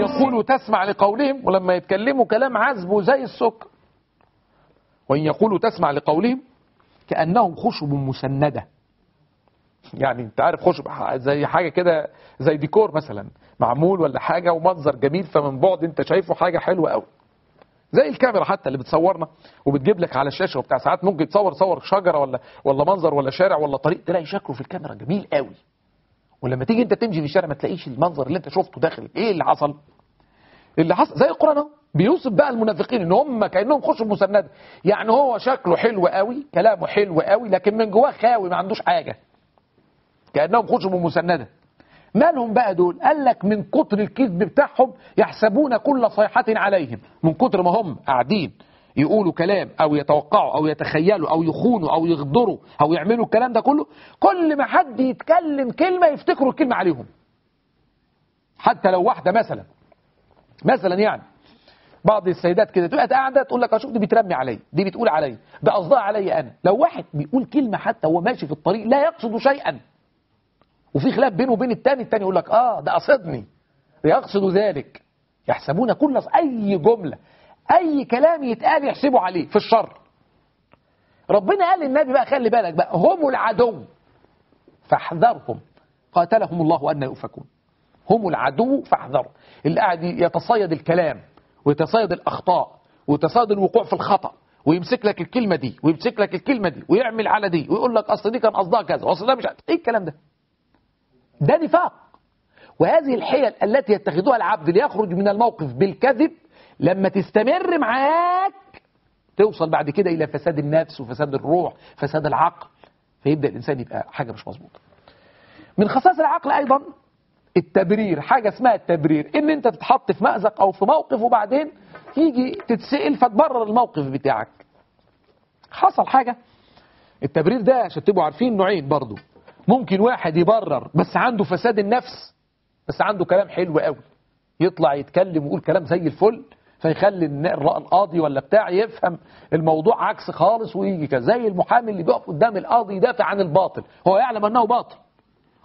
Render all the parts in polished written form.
يقولوا تسمع لقولهم، ولما يتكلموا كلام عذب زي السكر. وإن يقولوا تسمع لقولهم كأنهم خشب مسندة. يعني انت عارف خشب زي حاجة كده، زي ديكور مثلا معمول ولا حاجة ومنظر جميل، فمن بعد انت شايفه حاجة حلوة قوي. زي الكاميرا حتى اللي بتصورنا وبتجيب لك على الشاشة وبتاع، ساعات ممكن تصور شجرة ولا منظر ولا شارع ولا طريق، تلاقي شكله في الكاميرا جميل قوي، ولما تيجي انت تمشي في الشارع ما تلاقيش المنظر اللي انت شفته داخل. ايه اللي حصل؟ اللي حصل زي القرآن اهو بيوصف بقى المنافقين ان هم كأنهم خشب مسندة. يعني هو شكله حلو قوي، كلامه حلو قوي، لكن من جواه خاوي ما عندوش حاجة، كأنهم خشب مسندة. مالهم بقى دول؟ قال لك من كتر الكذب بتاعهم يحسبون كل صيحة عليهم. من كتر ما هم قاعدين يقولوا كلام او يتوقعوا او يتخيلوا او يخونوا او يغدروا او يعملوا الكلام ده كله، كل ما حد يتكلم كلمة يفتكروا الكلمة عليهم. حتى لو واحدة مثلا يعني بعض السيدات كده تبقى قاعده تقول لك اشوف دي بترمي علي، دي بتقول علي، ده قصدها علي انا. لو واحد بيقول كلمه حتى وهو ماشي في الطريق لا يقصد شيئا، وفي خلاف بينه وبين التاني يقول لك ده قصدني، يقصد ذلك. يحسبون كل اي جمله اي كلام يتقال يحسبوا عليه في الشر. ربنا قال للنبي بقى خلي بالك بقى، هم العدو فاحذرهم قاتلهم الله أن يؤفكون. هم العدو فاحذروا. اللي قاعد يتصيد الكلام ويتصيد الأخطاء ويتصيد الوقوع في الخطأ ويمسك لك الكلمة دي ويمسك لك الكلمة دي ويعمل على دي ويقول لك أصل دي كان قصدها كذا وأصل ده مش عارف إيه الكلام ده. ده نفاق. وهذه الحيل التي يتخذها العبد ليخرج من الموقف بالكذب لما تستمر معاك توصل بعد كده إلى فساد النفس وفساد الروح، فساد العقل، فيبدأ الإنسان يبقى حاجة مش مظبوطة. من خصائص العقل أيضا التبرير، حاجة اسمها التبرير، إن أنت تتحط في مأزق أو في موقف وبعدين يجي تتسئل فتبرر الموقف بتاعك. حصل حاجة. التبرير ده عشان تبقوا عارفين نوعين برضو. ممكن واحد يبرر بس عنده فساد النفس، بس عنده كلام حلو قوي، يطلع يتكلم ويقول كلام زي الفل فيخلي القاضي ولا بتاع يفهم الموضوع عكس خالص ويجي كذا. زي المحامي اللي بيقف قدام القاضي يدافع عن الباطل، هو يعلم أنه باطل،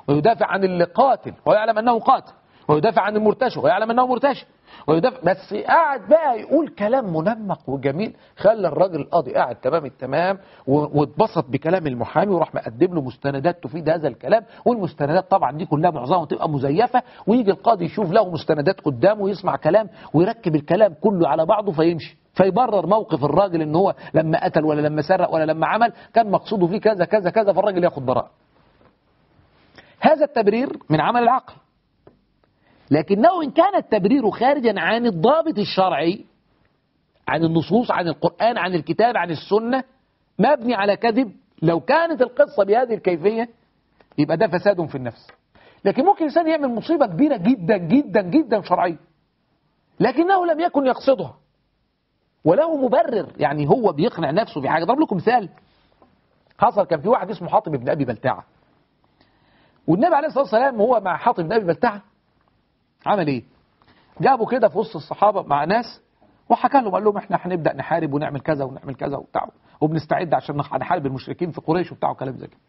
ويدافع عن القاتل ويعلم أنه قاتل، ويدافع عن المرتشي ويعلم أنه مرتشي، ويدافع، بس قاعد بقى يقول كلام منمق وجميل، خلى الراجل القاضي قاعد تمام التمام واتبسط بكلام المحامي وراح مقدم له مستندات تفيد هذا الكلام، والمستندات طبعا دي كلها معظمها تبقى مزيفة، ويجي القاضي يشوف له مستندات قدامه ويسمع كلام ويركب الكلام كله على بعضه فيمشي، فيبرر موقف الراجل ان هو لما قتل ولا لما سرق ولا لما عمل كان مقصوده فيه كذا كذا كذا، فالراجل ياخد براءة. هذا التبرير من عمل العقل، لكنه إن كان التبرير خارجا عن الضابط الشرعي، عن النصوص، عن القرآن، عن الكتاب، عن السنة، مبني على كذب، لو كانت القصة بهذه الكيفية يبقى ده فساد في النفس. لكن ممكن الإنسان يعمل مصيبة كبيرة جدا جدا جدا شرعية لكنه لم يكن يقصدها وله مبرر، يعني هو بيقنع نفسه بحاجة. أضرب لكم مثال حصل. كان في واحد اسمه حاطب بن أبي بلتعة، والنبي عليه الصلاة والسلام هو مع حاطب بن أبي بلتعة عمل ايه؟ جابوا كده في وسط الصحابة مع ناس وحكى لهم، قال لهم احنا هنبدأ نحارب ونعمل كذا ونعمل كذا وبتاع، وبنستعد عشان نحارب المشركين في قريش وبتاع وكلام زي كده.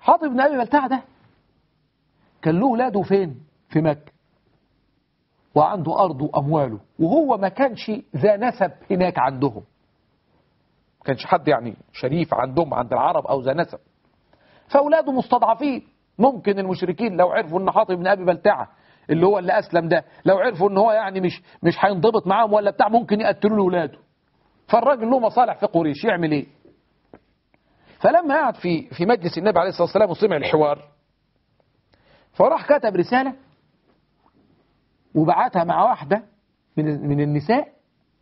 حاطب بن أبي بلتعة ده كان له ولاده فين؟ في مكة، وعنده أرضه وأمواله، وهو ما كانش ذا نسب هناك عندهم، ما كانش حد يعني شريف عندهم عند العرب أو ذا نسب، فأولاده مستضعفين. ممكن المشركين لو عرفوا ان حاطب بن أبي بلتعة اللي هو اللي أسلم ده، لو عرفوا ان هو يعني مش هينضبط معاهم ولا بتاع، ممكن يقتلوا له ولاده. فالراجل له مصالح في قريش، يعمل ايه؟ فلما قعد في مجلس النبي عليه الصلاة والسلام وسمع الحوار، فراح كتب رسالة وبعتها مع واحدة من النساء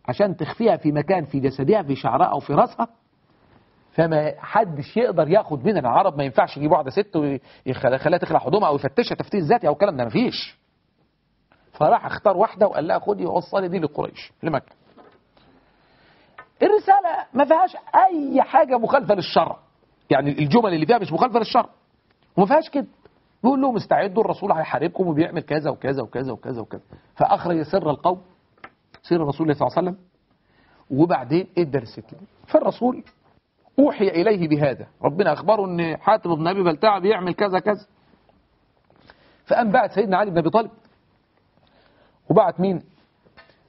عشان تخفيها في مكان في جسدها، في شعرها أو في رأسها، فما حدش يقدر ياخد من العرب. ما ينفعش يجيب واحدة ست ويخليها تخلع هدومها أو يفتشها تفتيش ذاتي أو الكلام ده، مفيش. فراح اختار واحدة وقال لها خدي ووصلي دي لقريش لمكة. الرسالة ما فيهاش أي حاجة مخالفة للشرع، يعني الجمل اللي فيها مش مخالفة للشرع وما فيهاش كده. بيقول لهم استعدوا الرسول هيحاربكم وبيعمل كذا وكذا وكذا وكذا وكذا. فأخرج سر القوم، سر الرسول صلى الله عليه وسلم، وبعدين ادى الرسالة. فالرسول أوحي إليه بهذا، ربنا أخبره أن حاتب بن أبي بلتعة بيعمل كذا كذا. فقام بعد سيدنا علي بن أبي طالب وبعت مين؟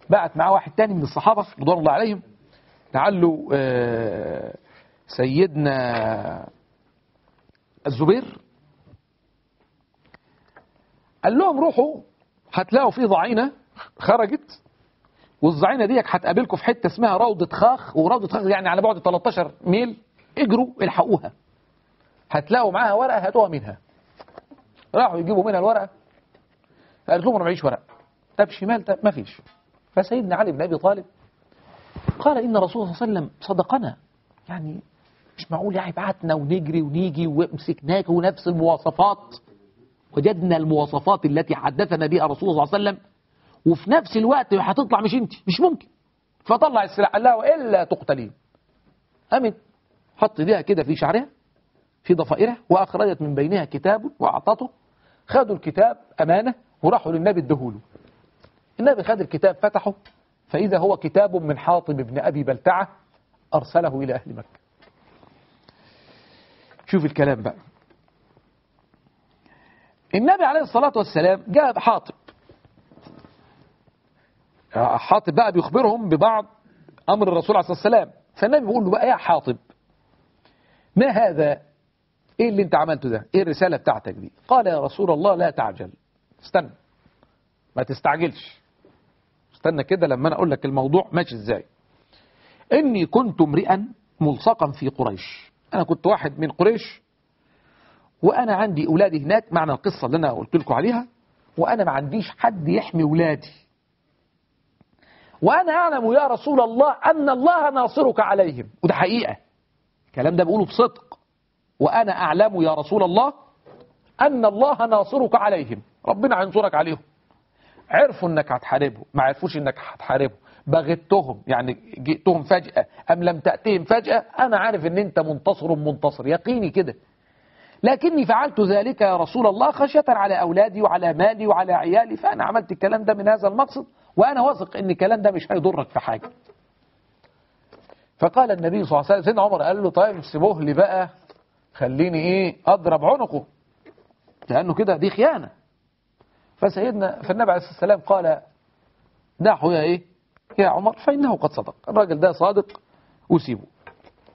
بعت معاه واحد تاني من الصحابة رضوان الله عليهم، لعله سيدنا الزبير. قال لهم روحوا هتلاقوا في ضعينة خرجت، والضعينة ديك هتقابلكم في حتة اسمها روضة خاخ، وروضة خاخ يعني على بعد 13 ميل، اجروا الحقوها، هتلاقوا معاها ورقة هاتوها منها. راحوا يجيبوا منها الورقة، قالت لهم انا معيش ورقة. طب شمال، طب ما فيش. فسيدنا علي بن ابي طالب قال ان رسول الله صلى الله عليه وسلم صدقنا، يعني مش معقول يعني بعتنا ونجري ونيجي ومسكناك ونفس المواصفات، وجدنا المواصفات التي حدثنا بها رسول الله صلى الله عليه وسلم، وفي نفس الوقت هتطلع مش انت، مش ممكن. فطلع السلاح قال لها والا تقتلين. قامت حط ايديها كده في شعرها في ضفائرها، واخرجت من بينها كتاب واعطته. خدوا الكتاب امانه وراحوا للنبي ادهوله. النبي خد الكتاب فتحه، فاذا هو كتاب من حاطب بن ابي بلتعه ارسله الى اهل مكه. شوف الكلام بقى. النبي عليه الصلاه والسلام جاء بحاطب. حاطب بقى بيخبرهم ببعض امر الرسول عليه الصلاه والسلام. فالنبي بيقول له بقى يا حاطب ما هذا؟ ايه اللي انت عملته ده؟ ايه الرسالة بتاعتك دي؟ قال يا رسول الله لا تعجل، استنى ما تستعجلش، استنى كده لما انا اقول لك الموضوع ماشي ازاي. اني كنت امرئا ملصقا في قريش، انا كنت واحد من قريش، وانا عندي اولادي هناك، معنى القصة اللي انا قلت لكم عليها، وانا ما عنديش حد يحمي اولادي، وانا اعلم يا رسول الله ان الله ناصرك عليهم. وده حقيقة، الكلام ده بقوله بصدق. وأنا أعلم يا رسول الله أن الله ناصرك عليهم، ربنا هينصرك عليهم. عرفوا أنك هتحاربهم، ما عرفوش أنك هتحاربهم، بغتهم يعني جئتهم فجأة أم لم تأتهم فجأة، أنا عارف أن أنت منتصر يقيني كده، لكني فعلت ذلك يا رسول الله خشية على أولادي وعلى مالي وعلى عيالي، فأنا عملت الكلام ده من هذا المقصد، وأنا واثق أن الكلام ده مش هيضرك في حاجة. فقال النبي صلى الله عليه وسلم، سيدنا عمر قال له طيب سيبوه لي بقى، خليني اضرب عنقه، لانه كده دي خيانة. فالنبي عليه الصلاة والسلام قال دعه يا عمر فإنه قد صدق، الراجل ده صادق وسيبه.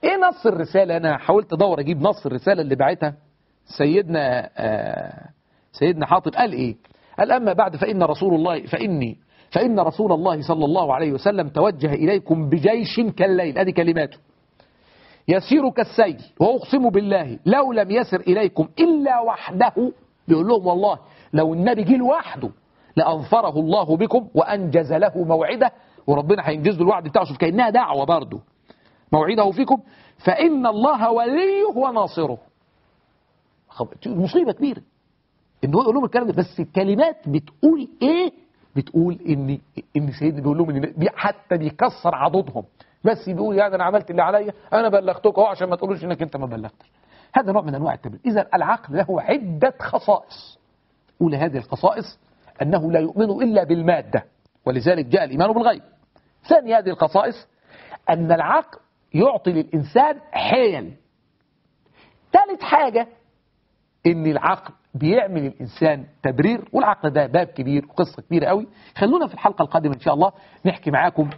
ايه نص الرسالة؟ انا حاولت ادور اجيب نص الرسالة اللي بعتها سيدنا حاطب. قال ايه؟ قال اما بعد فإن رسول الله صلى الله عليه وسلم توجه اليكم بجيش كالليل، ادي كلماته، يسير كالسيل، وأقسم بالله لو لم يسر إليكم إلا وحده. بيقول لهم والله لو النبي جه لوحده لأنصره الله بكم وأنجز له موعده، وربنا هينجز له الوعد بتاعه. شوف كأنها دعوة برضه، موعده فيكم فإن الله وليه وناصره. مصيبة كبيرة إن هو يقول لهم الكلام ده، بس الكلمات بتقول إيه؟ بتقول إن سيدنا بيقول لهم إن حتى بيكسر عضدهم، بس بيقول يعني انا عملت اللي عليا، انا بلغتك اهو عشان ما تقولوش انك انت ما بلغتش. هذا نوع من انواع التبليغ. اذا العقل له عده خصائص، اولى هذه الخصائص انه لا يؤمن الا بالماده، ولذلك جاء الايمان بالغيب. ثاني هذه الخصائص ان العقل يعطي للانسان حيل. ثالث حاجه ان العقل بيعمل الانسان تبرير، والعقل ده باب كبير وقصه كبيره قوي. خلونا في الحلقه القادمه ان شاء الله نحكي معاكم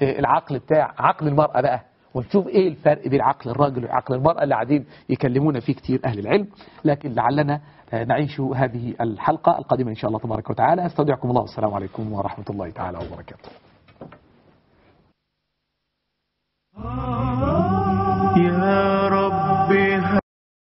العقل بتاع عقل المرأة بقى، ونشوف ايه الفرق بين عقل الراجل وعقل المرأة اللي قاعدين يكلمونا فيه كتير أهل العلم. لكن لعلنا نعيش هذه الحلقة القادمة إن شاء الله تبارك وتعالى. استودعكم الله، والسلام عليكم ورحمة الله تعالى وبركاته. يا